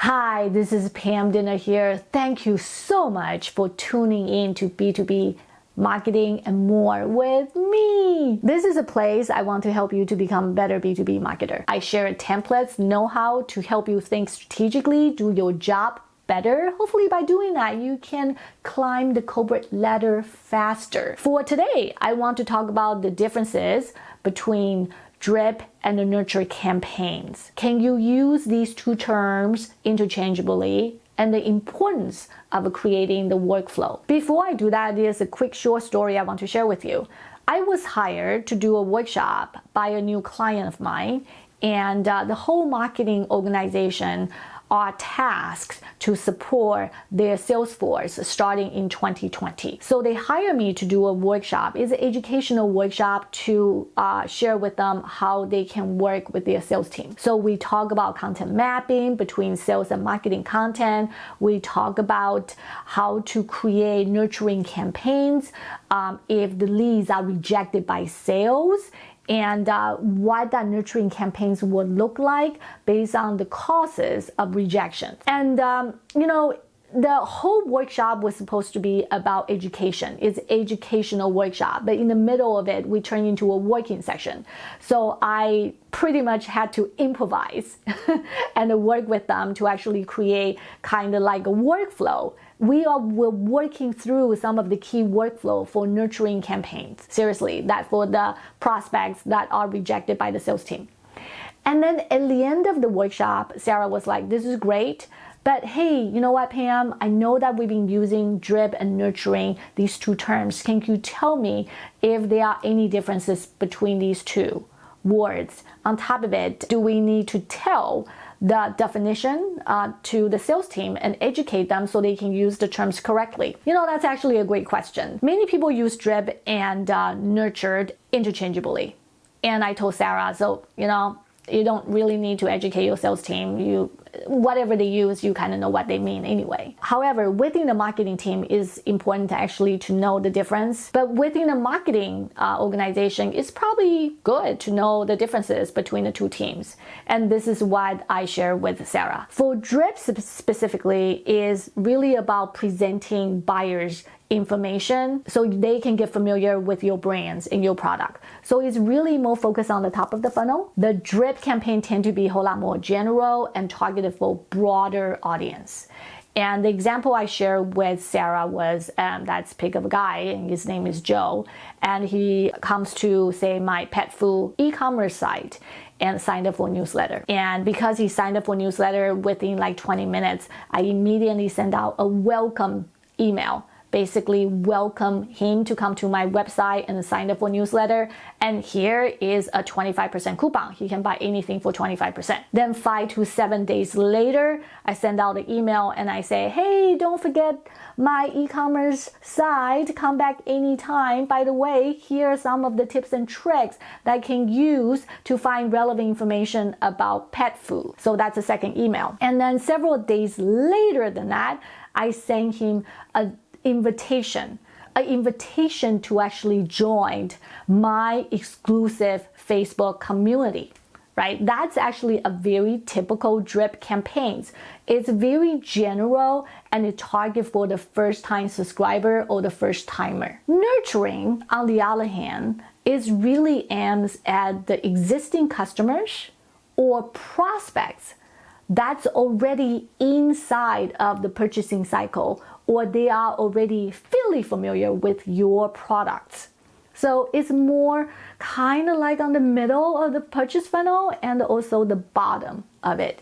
Hi, this is Pam Didner here. Thank you so much for tuning in to B2B Marketing and More with me. This is a place I want to help you to become a better B2B marketer. I share templates, know-how to help you think strategically, do your job better. Hopefully by doing that, you can climb the corporate ladder faster. For today, I want to talk about the differences between drip and the nurture campaigns. Can you use these two terms interchangeably? And the importance of creating the workflow. Before I do that, there's a quick short story I want to share with you. I was hired to do a workshop by a new client of mine, and the whole marketing organization are tasked to support their sales force starting in 2020. So they hire me to do a workshop. It's an educational workshop to share with them how they can work with their sales team. So we talk about content mapping between sales and marketing content. We talk about how to create nurturing campaigns if the leads are rejected by sales, and what that nurturing campaigns would look like based on the causes of rejection. And the whole workshop was supposed to be about education. It's an educational workshop, but in the middle of it, we turned into a working session. So I pretty much had to improvise and work with them to actually create kind of like a workflow. We're working through some of the key workflow for nurturing campaigns. Seriously, that for the prospects that are rejected by the sales team. And then at the end of the workshop, Sarah was like, this is great, but hey, you know what, Pam? I know that we've been using drip and nurturing, these two terms. Can you tell me if there are any differences between these two words? On top of it, do we need to tell the definition to the sales team and educate them so they can use the terms correctly? That's actually a great question. Many people use drip and nurtured interchangeably. And I told Sarah, so, you don't really need to educate your sales team. Whatever they use, you kind of know what they mean anyway. However, within the marketing team, is important actually to know the difference. But within the marketing organization, it's probably good to know the differences between the two teams. And this is what I share with Sarah. For drip specifically, is really about presenting buyers information so they can get familiar with your brands and your product. So it's really more focused on the top of the funnel. The drip campaign tend to be a whole lot more general and targeted for broader audience. And the example I shared with Sarah was that's pick of a guy, and his name is Joe, and he comes to, say, my pet food e-commerce site and signed up for a newsletter. And because he signed up for a newsletter, within like 20 minutes, I immediately sent out a welcome email. Basically welcome him to come to my website and sign up for newsletter. And here is a 25% coupon. He can buy anything for 25%. Then 5 to 7 days later, I send out the email and I say, hey, don't forget my e-commerce site. Come back anytime. By the way, here are some of the tips and tricks that I can use to find relevant information about pet food. So that's the second email. And then several days later than that, I send him an invitation to actually join my exclusive Facebook community, right? That's actually a very typical drip campaigns. It's very general and it target for the first time subscriber or the first timer. Nurturing, on the other hand, is really aims at the existing customers or prospects that's already inside of the purchasing cycle, or they are already fairly familiar with your products. So it's more kind of like on the middle of the purchase funnel and also the bottom of it.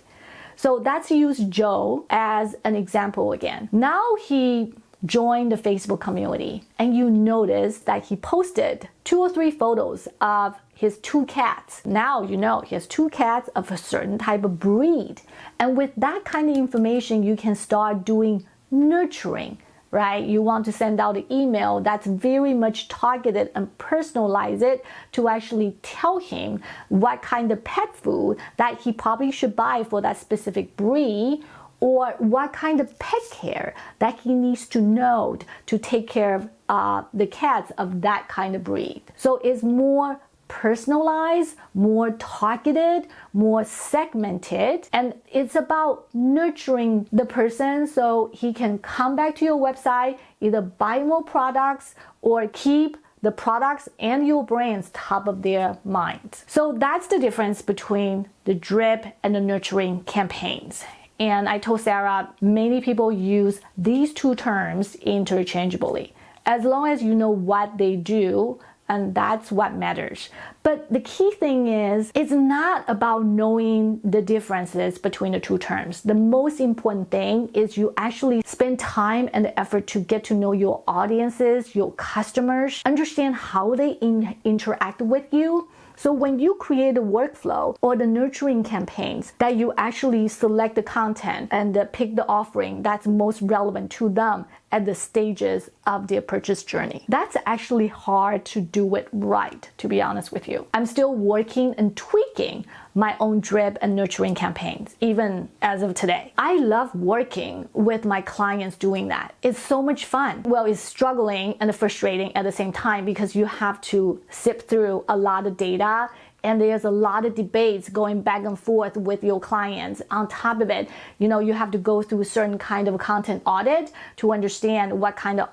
So let's use Joe as an example again. Now he joined the Facebook community and you notice that he posted 2 or 3 photos of his 2 cats. Now he has 2 cats of a certain type of breed. And with that kind of information, you can start doing nurturing, right? You want to send out an email that's very much targeted and personalize it to actually tell him what kind of pet food that he probably should buy for that specific breed, or what kind of pet care that he needs to know to take care of the cats of that kind of breed. So it's more personalized, more targeted, more segmented, and it's about nurturing the person so he can come back to your website, either buy more products or keep the products and your brand's top of their minds. So that's the difference between the drip and the nurturing campaigns. And I told Sarah, many people use these two terms interchangeably. As long as you know what they do, and that's what matters. But the key thing is, it's not about knowing the differences between the two terms. The most important thing is you actually spend time and effort to get to know your audiences, your customers, understand how they interact with you. So when you create a workflow or the nurturing campaigns, that you actually select the content and pick the offering that's most relevant to them at the stages of their purchase journey. That's actually hard to do it right, to be honest with you. I'm still working and tweaking my own drip and nurturing campaigns, even as of today. I love working with my clients doing that. It's so much fun. Well, it's struggling and frustrating at the same time because you have to sift through a lot of data and there's a lot of debates going back and forth with your clients. On top of it, you have to go through a certain kind of content audit to understand what kind of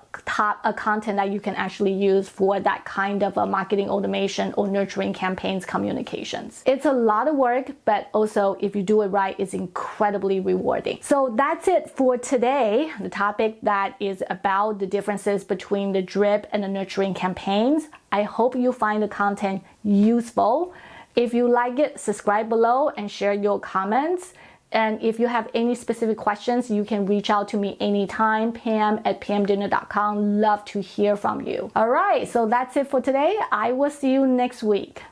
content that you can actually use for that kind of a marketing automation or nurturing campaigns communications. It's a lot of work, but also if you do it right, it's incredibly rewarding. So that's it for today. The topic that is about the differences between the drip and the nurturing campaigns. I hope you find the content useful. If you like it, subscribe below and share your comments. And if you have any specific questions, you can reach out to me anytime, pam@pamdidner.com. Love to hear from you. All right, so that's it for today. I will see you next week.